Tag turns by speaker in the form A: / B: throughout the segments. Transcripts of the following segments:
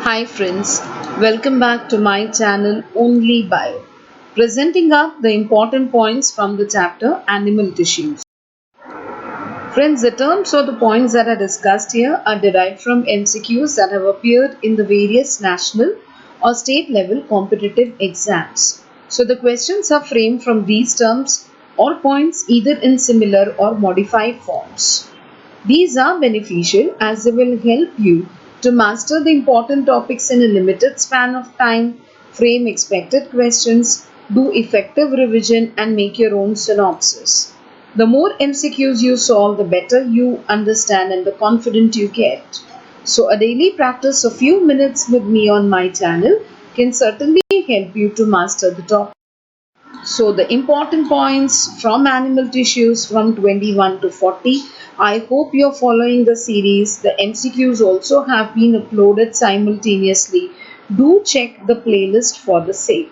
A: Hi friends, welcome back to my channel Only Bio, presenting up the important points from the chapter Animal Tissues. Friends, the terms or the points that are discussed here are derived from MCQs that have appeared in the various national or state level competitive exams. So the questions are framed from these terms or points either in similar or modified forms. These are beneficial as they will help you to master the important topics in a limited span of time, frame expected questions, do effective revision, and make your own synopsis. The more MCQs you solve, the better you understand and the confident you get. So, a daily practice of few minutes with me on my channel can certainly help you to master the topic. So the important points from animal tissues from 21 to 40. I hope you're following the series. The MCQs also have been uploaded simultaneously. Do check the playlist for the same.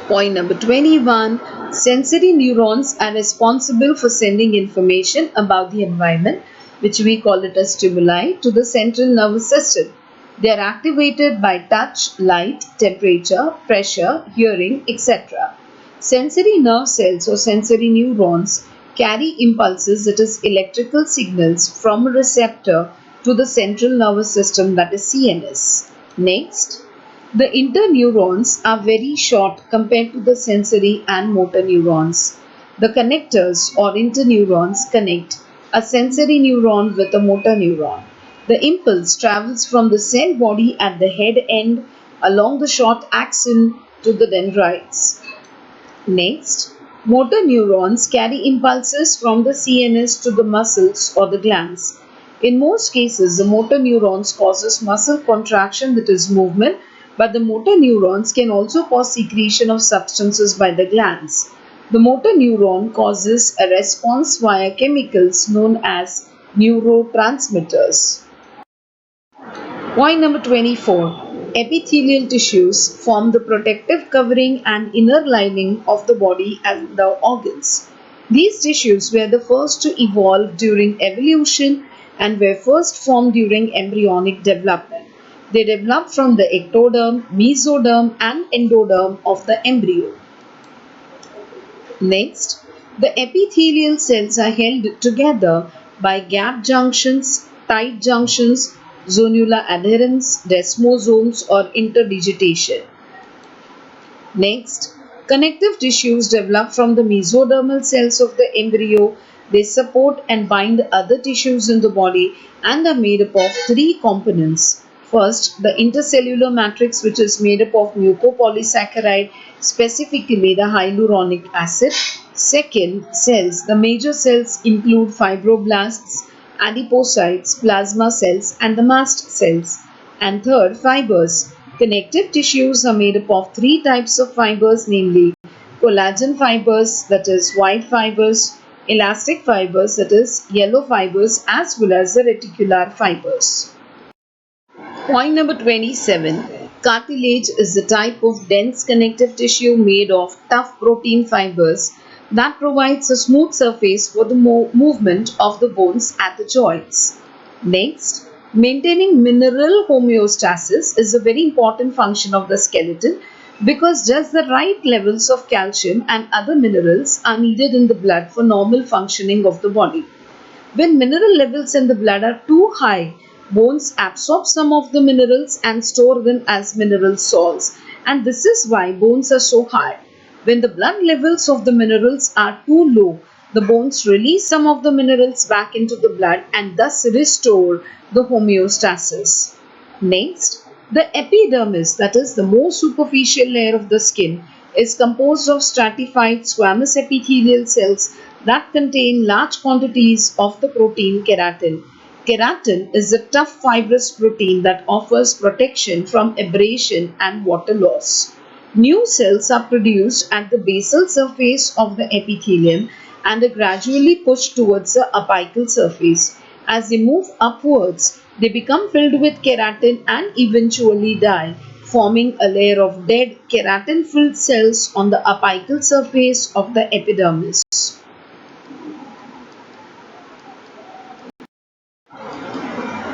A: Point number 21. Sensory neurons are responsible for sending information about the environment, which we call it as stimuli, to the central nervous system. They are activated by touch, light, temperature, pressure, hearing, etc. Sensory nerve cells or sensory neurons carry impulses, that is, electrical signals, from a receptor to the central nervous system, that is CNS. Next, the interneurons are very short compared to the sensory and motor neurons. The connectors or interneurons connect a sensory neuron with a motor neuron. The impulse travels from the cell body at the head end along the short axon to the dendrites. Next, motor neurons carry impulses from the CNS to the muscles or the glands. In most cases, the motor neurons causes muscle contraction, that is movement, but the motor neurons can also cause secretion of substances by the glands. The motor neuron causes a response via chemicals known as neurotransmitters. Point number 24. Epithelial tissues form the protective covering and inner lining of the body and the organs. These tissues were the first to evolve during evolution and were first formed during embryonic development. They develop from the ectoderm, mesoderm, and endoderm of the embryo. Next, the epithelial cells are held together by gap junctions, tight junctions, zonular adherence, desmosomes, or interdigitation. Next, connective tissues develop from the mesodermal cells of the embryo. They support and bind other tissues in the body and are made up of three components. First, the intercellular matrix, which is made up of mucopolysaccharide, specifically the hyaluronic acid. Second, cells. The major cells include fibroblasts, adipocytes, plasma cells, and the mast cells. And third, fibers. Connective tissues are made up of three types of fibers, namely collagen fibers, that is white fibers, elastic fibers, that is yellow fibers, as well as the reticular fibers. Point number 27. Cartilage is the type of dense connective tissue made of tough protein fibers that provides a smooth surface for the movement of the bones at the joints. Next, maintaining mineral homeostasis is a very important function of the skeleton because just the right levels of calcium and other minerals are needed in the blood for normal functioning of the body. When mineral levels in the blood are too high, bones absorb some of the minerals and store them as mineral salts, and this is why bones are so hard. When the blood levels of the minerals are too low, the bones release some of the minerals back into the blood and thus restore the homeostasis. Next, the epidermis, that is the most superficial layer of the skin, is composed of stratified squamous epithelial cells that contain large quantities of the protein keratin. Keratin is a tough fibrous protein that offers protection from abrasion and water loss. New cells are produced at the basal surface of the epithelium and are gradually pushed towards the apical surface. As they move upwards, they become filled with keratin and eventually die, forming a layer of dead keratin-filled cells on the apical surface of the epidermis.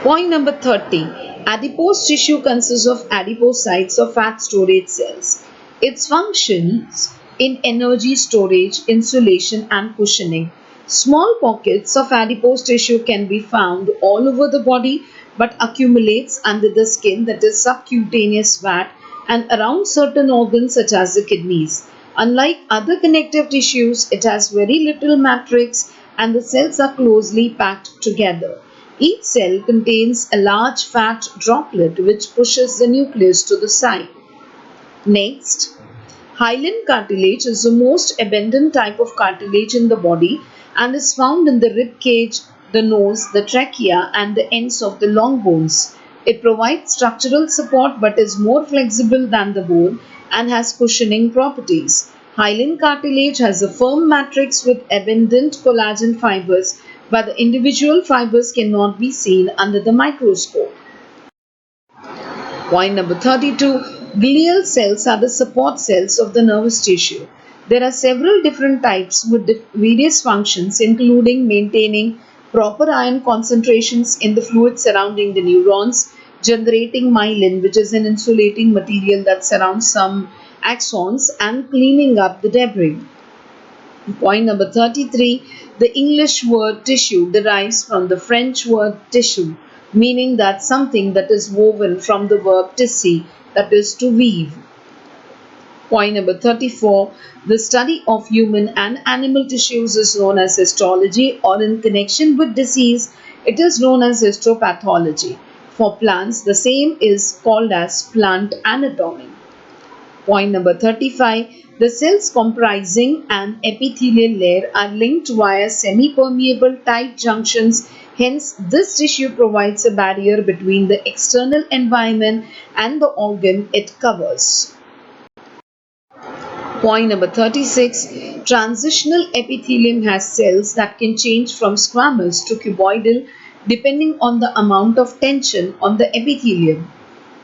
A: Point number 30. Adipose tissue consists of adipocytes or fat storage cells. Its functions in energy storage, insulation and cushioning. Small pockets of adipose tissue can be found all over the body but accumulates under the skin, that is subcutaneous fat, and around certain organs such as the kidneys. Unlike other connective tissues, it has very little matrix and the cells are closely packed together. Each cell contains a large fat droplet which pushes the nucleus to the side. Next, hyaline cartilage is the most abundant type of cartilage in the body and is found in the rib cage, the nose, the trachea and the ends of the long bones. It provides structural support but is more flexible than the bone and has cushioning properties. Hyaline cartilage has a firm matrix with abundant collagen fibers, but the individual fibers cannot be seen under the microscope. Point number 32. Glial cells are the support cells of the nervous tissue. There are several different types with various functions, including maintaining proper iron concentrations in the fluid surrounding the neurons, generating myelin, which is an insulating material that surrounds some axons, and cleaning up the debris. Point number 33. The English word tissue derives from the French word tissue, meaning that something that is woven from the verb tisser, that is to weave. Point number 34. The study of human and animal tissues is known as histology, or in connection with disease, it is known as histopathology. For plants, the same is called as plant anatomy. Point number 35. The cells comprising an epithelial layer are linked via semi-permeable tight junctions. Hence, this tissue provides a barrier between the external environment and the organ it covers. Point number 36. Transitional epithelium has cells that can change from squamous to cuboidal depending on the amount of tension on the epithelium.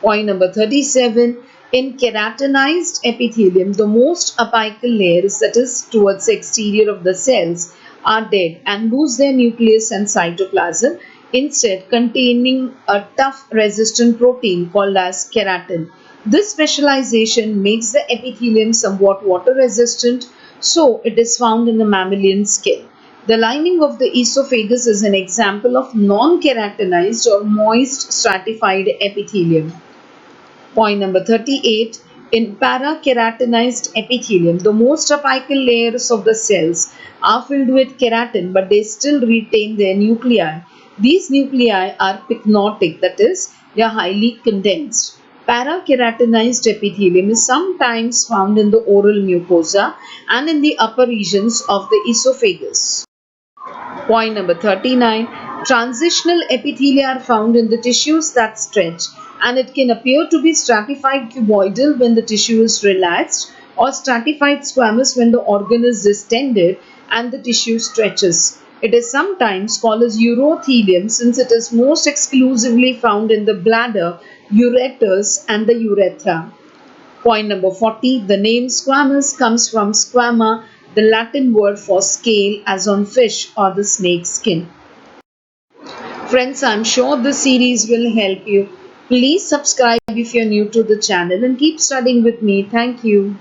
A: Point number 37. In keratinized epithelium, the most apical layers, that is towards the exterior of the cells, are dead and lose their nucleus and cytoplasm, instead containing a tough resistant protein called as keratin. This specialization makes the epithelium somewhat water resistant, so it is found in the mammalian skin. The lining of the esophagus is an example of non-keratinized or moist stratified epithelium. Point number 38. In parakeratinized epithelium, the most apical layers of the cells are filled with keratin, but they still retain their nuclei. These nuclei are pycnotic, that is, they are highly condensed. Parakeratinized epithelium is sometimes found in the oral mucosa and in the upper regions of the esophagus. Point number 39. Transitional epithelia are found in the tissues that stretch, and it can appear to be stratified cuboidal when the tissue is relaxed, or stratified squamous when the organ is distended and the tissue stretches. It is sometimes called as urothelium since it is most exclusively found in the bladder, ureters and the urethra. Point number 40. The name squamous comes from squama, the Latin word for scale, as on fish or the snake skin. Friends, I'm sure this series will help you. Please subscribe if you're new to the channel and keep studying with me. Thank you.